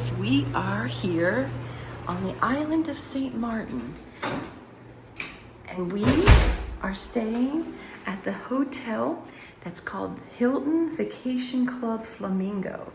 guys, we are here on the island of Sint Maarten, and we are staying at the hotel that's called Hilton Vacation Club Flamingo.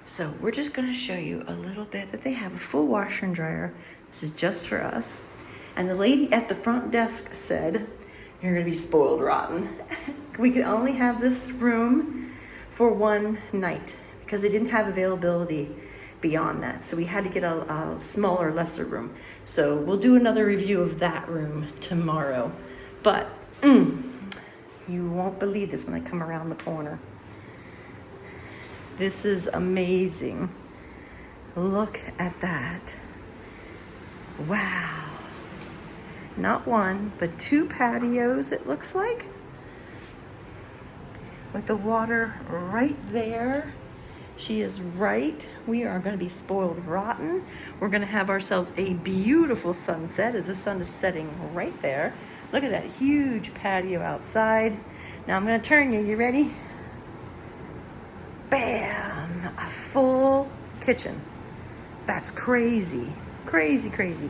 So we're just going to show you a little bit that they have a full washer and dryer. This is just for us. And the lady at the front desk said, "You're going to be spoiled rotten." We could only have this room for one night because they didn't have availability beyond that. So we had to get a smaller, lesser room. So we'll do another review of that room tomorrow. But you won't believe this when I come around the corner. This is amazing. Look at that. Wow. Not one, but two patios, it looks like. With the water right there. She is right. We are going to be spoiled rotten. We're going to have ourselves a beautiful sunset as the sun is setting right there. Look at that huge patio outside. Now I'm going to turn you. You ready? Bam! A full kitchen. That's crazy. Crazy, crazy.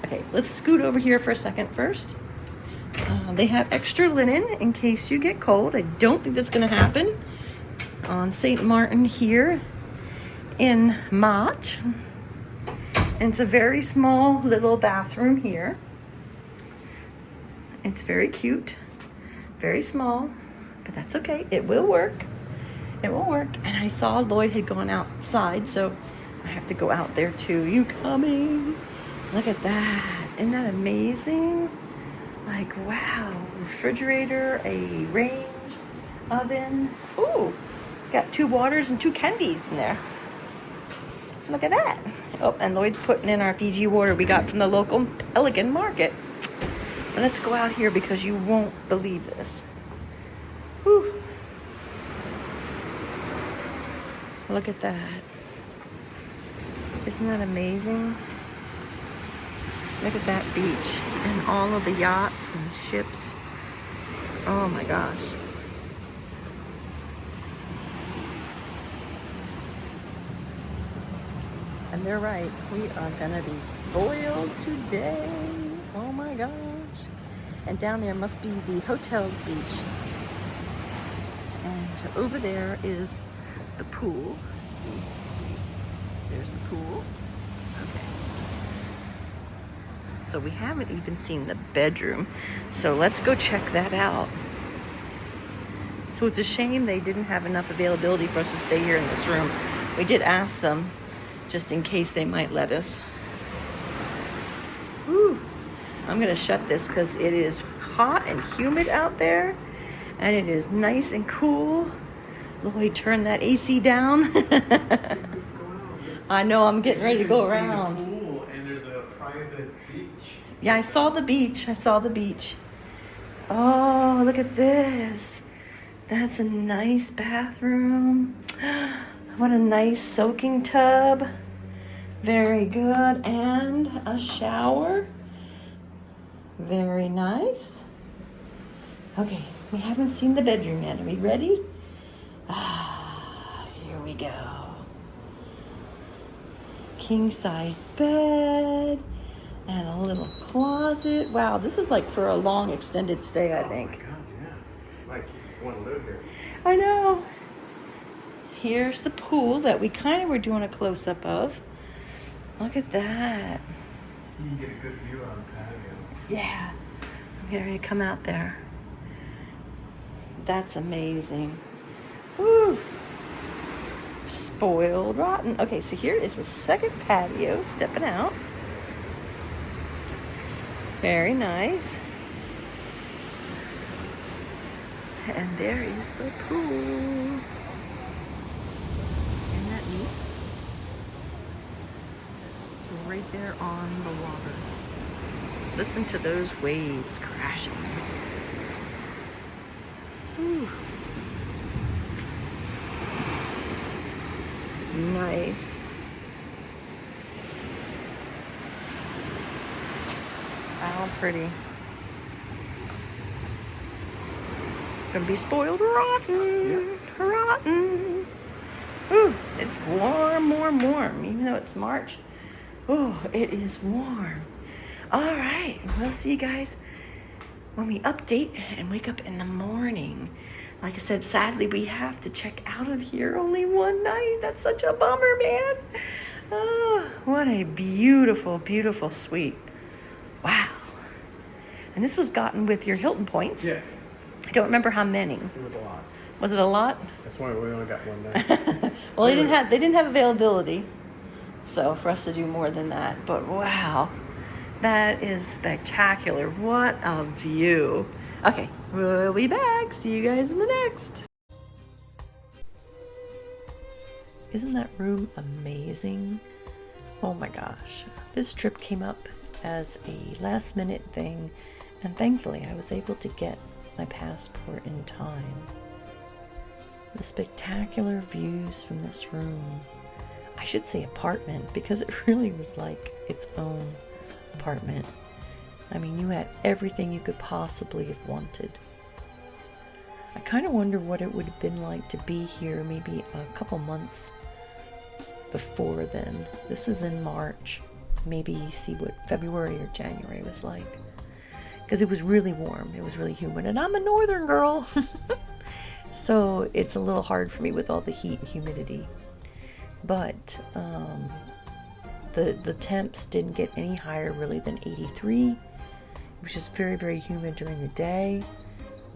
Okay, let's scoot over here for a second first. They have extra linen in case you get cold. I don't think that's going to happen on Sint Maarten here in March. And it's a very small little bathroom here. It's very cute, very small, but that's okay. It will work. It will work. And I saw Lloyd had gone outside, so I have to go out there too. You coming? Look at that. Isn't that amazing? Like, wow. Refrigerator, a range, oven. Ooh, got 2 waters and 2 candies in there. Look at that. Oh, and Lloyd's putting in our Fiji water we got from the local Pelican market. But let's go out here because you won't believe this. Whew. Look at that. Isn't that amazing? Look at that beach and all of the yachts and ships. Oh my gosh. And they're right. We are gonna be spoiled today. Oh my gosh. And down there must be the hotel's beach. And over there is the pool. There's the pool. Okay. So we haven't even seen the bedroom. So let's go check that out. So it's a shame they didn't have enough availability for us to stay here in this room. We did ask them just in case they might let us. Whew. I'm gonna shut this because it is hot and humid out there and it is nice and cool. Lloyd, turn that AC down. I know, I'm getting ready to go around. And there's a private beach. Yeah, I saw the beach. I saw the beach. Oh, look at this. That's a nice bathroom. What a nice soaking tub. Very good. And a shower. Very nice. Okay, we haven't seen the bedroom yet. Are we ready? Here we go. King size bed and a little closet. Wow, this is like for a long extended stay, I think. Oh my God, yeah. Like you want to live here. I know. Here's the pool that we kind of were doing a close-up of. Look at that. You can get a good view on the patio. Yeah, I'm getting ready to come out there. That's amazing. Woo! Spoiled rotten. Okay, so here is the second patio, stepping out. Very nice. And there is the pool. Isn't that neat? It's right there on the water. Listen to those waves crashing. Whew. Nice. How pretty. Gonna be spoiled rotten. Yeah. Rotten. Ooh, It's warm, warm, warm. Even though it's March, oh, it is warm. All right, we'll see you guys when we update and wake up in the morning. Like I said, sadly, we have to check out of here only one night. That's such a bummer, man. Oh, what a beautiful, beautiful suite. Wow. And this was gotten with your Hilton points. Yeah. I don't remember how many. It was a lot. Was it a lot? That's why we only got one night. Well, they didn't have availability, so for us to do more than that. But wow, that is spectacular. What a view. Okay, we'll be back. See you guys in the next. Isn't that room amazing? Oh my gosh. This trip came up as a last minute thing, and thankfully I was able to get my passport in time. The spectacular views from this room, I should say apartment, because it really was like its own apartment. I mean, you had everything you could possibly have wanted. I kind of wonder what it would have been like to be here maybe a couple months before then. This is in March. Maybe see what February or January was like. Because it was really warm. It was really humid. And I'm a northern girl. So it's a little hard for me with all the heat and humidity. But the temps didn't get any higher really than 83. It was just very, very humid during the day.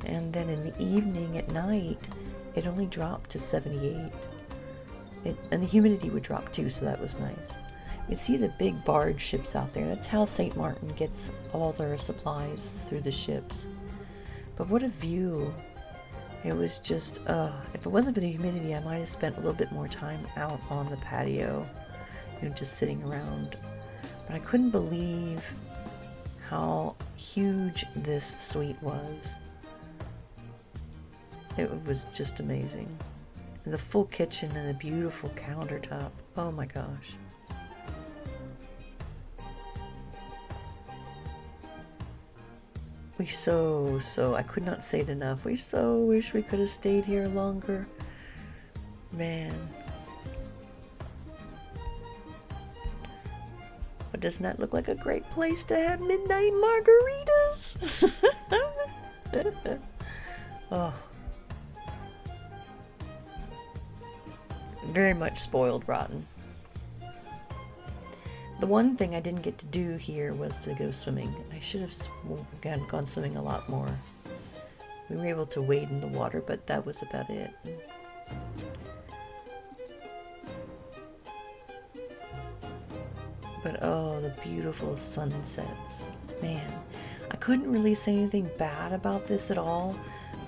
And then in the evening at night, it only dropped to 78. And the humidity would drop too, so that was nice. You'd see the big barge ships out there. That's how Sint Maarten gets all their supplies, through the ships. But what a view. It was just, if it wasn't for the humidity, I might have spent a little bit more time out on the patio, just sitting around. But I couldn't believe how huge this suite was. It was just amazing. And the full kitchen and the beautiful countertop. Oh my gosh. I could not say it enough. We so wish we could have stayed here longer. Man. But doesn't that look like a great place to have midnight margaritas? Oh. Very much spoiled rotten. The one thing I didn't get to do here was to go swimming. I should have gone swimming a lot more. We were able to wade in the water, but that was about it. But oh, the beautiful sunsets. Man, I couldn't really say anything bad about this at all.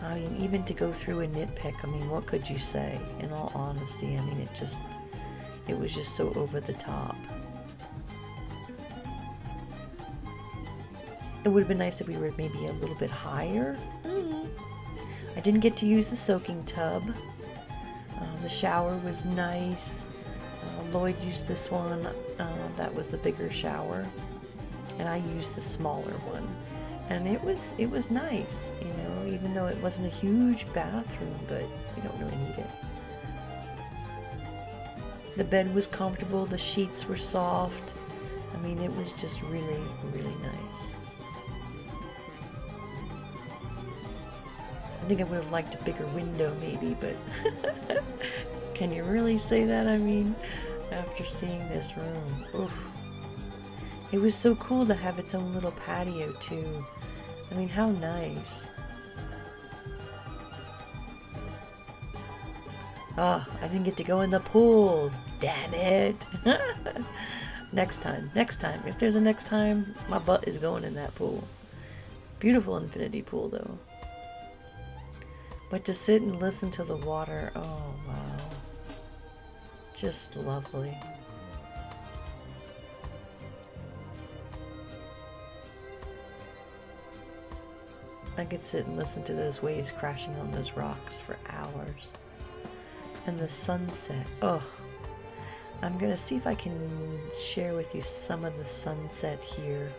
I mean, even to go through a nitpick, I mean, what could you say? In all honesty, I mean, it was just so over the top. It would have been nice if we were maybe a little bit higher. I didn't get to use the soaking tub. The shower was nice. Lloyd used this one. That was the bigger shower. And I used the smaller one. And it was nice, even though it wasn't a huge bathroom, but you don't really need it. The bed was comfortable. The sheets were soft. I mean, it was just really, really nice. I think I would have liked a bigger window maybe, but can you really say that? I mean, after seeing this room, oof. It was so cool to have its own little patio too. I mean, how nice. Oh, I didn't get to go in the pool. Damn it. Next time. If there's a next time, my butt is going in that pool. Beautiful infinity pool though. But to sit and listen to the water, oh wow. Just lovely. I could sit and listen to those waves crashing on those rocks for hours. And the sunset, oh. I'm gonna see if I can share with you some of the sunset here.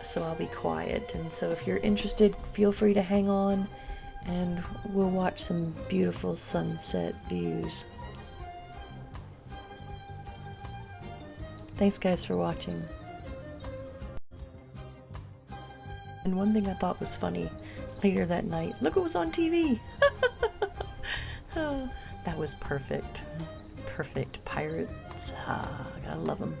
So I'll be quiet, and so if you're interested, feel free to hang on and we'll watch some beautiful sunset views. Thanks guys for watching. And one thing I thought was funny later that night, look what was on TV. That was perfect. Perfect pirates. I gotta love them.